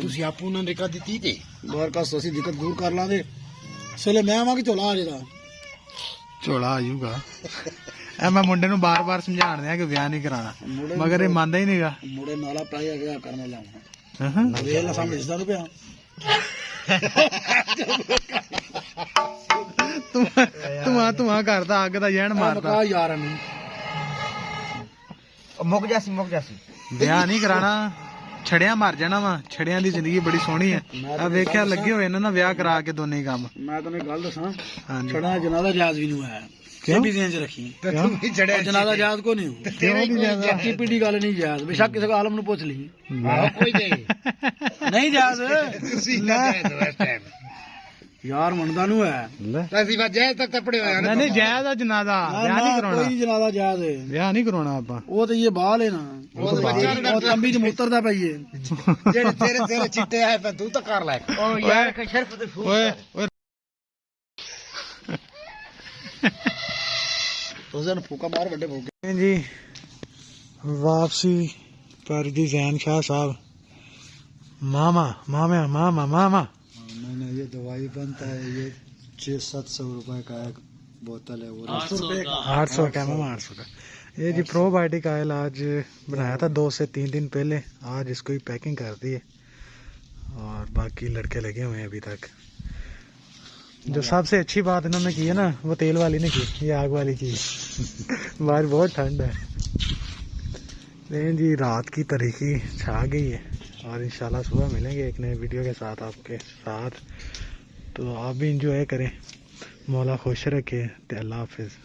ਤੁਸੀਂ ਆਪੂ ਨਾਲ ਨਿਕਾ ਦਿੱਤੀ ਤੇ ਬਾਹਰ ਕਾ ਅਸੀਂ ਦਿੱਕਤ ਦੂਰ ਕਰ ਲਾਂਗੇ ਸਲੇ ਮੈਂ ਆਵਾਂਗੀ ਝੋਲਾ ਆ ਜਿਹੜਾ ਝੋਲਾ ਆ ਜਾਊਗਾ. ਐ ਮੈਂ ਮੁੰਡੇ ਨੂੰ ਬਾਰ-ਬਾਰ ਸਮਝਾਣ ਦਿਆਂ ਕਿ ਵਿਆਹ ਨਹੀਂ ਕਰਾਉਣਾ, ਮਗਰ ਇਹ ਮੰਨਦਾ ਹੀ ਨਹੀਂਗਾ. ਮੁੰਡੇ ਨਾਲਾ ਪਾਇਆ ਗਿਆ ਕਰਨ ਵਾਲਾ ਹਾਂ ਵੇਖ ਲਾ ਸਾਹਮਣੇ ਦਿਸਦਾ ਨੂੰ ਪਿਆ ਧੂਆਂ ਕਰਦਾ, ਅੱਗ ਦਾ ਜਹਿਣ ਮਾਰਦਾ. ਕਾ ਯਾਰ ਨੂੰ ਮੁੱਕ ਜਾਸੀ ਵਿਆਹ ਨਹੀਂ ਕਰਾਣਾ, ਛੜਿਆਂ ਮਰ ਜਾਣਾ ਵਾ. ਛੜਿਆਂ ਦੀ ਜ਼ਿੰਦਗੀ ਬੜੀ ਸੋਹਣੀ ਹੈ. ਆ ਵੇਖਿਆ ਲੱਗੇ ਹੋਏ ਇਹਨਾਂ ਨਾਲ ਵਿਆਹ ਕਰਾ ਕੇ ਦੋਨੇ ਹੀ ਕੰਮ. ਮੈਂ ਤੈਨੂੰ ਇੱਕ ਗੱਲ ਦੱਸਾਂ ਹਾਂਜੀ ਛੜਾ ਜਨਾਦਾ ਜਾਜ਼ ਵੀ ਨੂੰ ਹੈ ਕਿਉਂ? ਇਹ ਵੀ ਦੇਣ ਚ ਰੱਖੀ ਜਨਾਦਾ ਜਾਜ਼ ਕੋ ਨਹੀਂ ਕਿਉਂ ਨਹੀਂ ਜਾਂਦਾ? ਚੱਕੀ ਪੀੜੀ ਗੱਲ ਨਹੀਂ ਜਾਜ਼ ਬੇਸ਼ੱਕ ਕਿਸੇ ਆਲਮ ਨੂੰ ਪੁੱਛ ਲਈ ਕੋਈ ਨਹੀਂ ਜਾਜ਼ ਲੈ ਯਾਰ ਮੰਨਦਾ ਨੂੰ ਹੈ ਅਸੀਂ ਵਾ ਜੈ ਤੱਕ ਤਪੜੇ ਹੋਇਆ ਨਹੀਂ ਨਹੀਂ ਜਾਇਜ਼ ਦਾ ਜਨਾਜ਼ਾ, ਵਿਆਹ ਨਹੀਂ ਕਰਾਉਣਾ. ਕੋਈ ਜਨਾਦਾ ਜਾਜ਼ ਹੈ ਵਿਆਹ ਨਹੀਂ ਕਰਾਉਣਾ ਆਪਾਂ. ਉਹ ਤੇ ਇਹ ਬਾਲ ਹੈ ਨਾ ਉਹ ਤੰਬੀ ਚ ਮੁੱਤਰਦਾ ਪਈਏ ਜਿਹੜੇ ਤੇਰੇ ਚਿੱਟੇ ਆਏ ਪੈ ਤੂੰ ਤਾਂ ਕਰ ਲੈ ਉਹ ਯਾਰ ਕਿ ਸ਼ਰਫ ਤੇ ਫੂਕ ਓਏ ਓਏ ਤੁਸੀਂ ਨੂੰ ਫੂਕਾ ਮਾਰ ਵੱਡੇ ਫੂਕੇ ਜੀ ਵਾਪਸੀ ਕਰ ਦੀ ਜ਼ੈਨ ਸ਼ਾਹ ਸਾਹਿਬ. ਮਾਮਾ नहीं ये दवाई बनता है ये 600-700 रुपए का एक बोतल है वो 800 का मामा 800 का. ये जी प्रोबायोटिक ऑयल आज बनाया था 2 से 3 दिन पहले, आज इसको ही पैकिंग कर दी है और बाकी लड़के लगे हुए हैं अभी तक. जो सबसे अच्छी बात इन्होंने की है ना वो तेल वाली ने की, ये आग वाली की. बाहर बहुत ठंड है. लेकिन जी रात की तारीखी छा गई है और इंशाल्लाह सुबह मिलेंगे एक नए वीडियो के साथ आपके साथ. तो आप भी इंजॉय करें. मौला खुश रखे ते अल्लाह हाफिज़.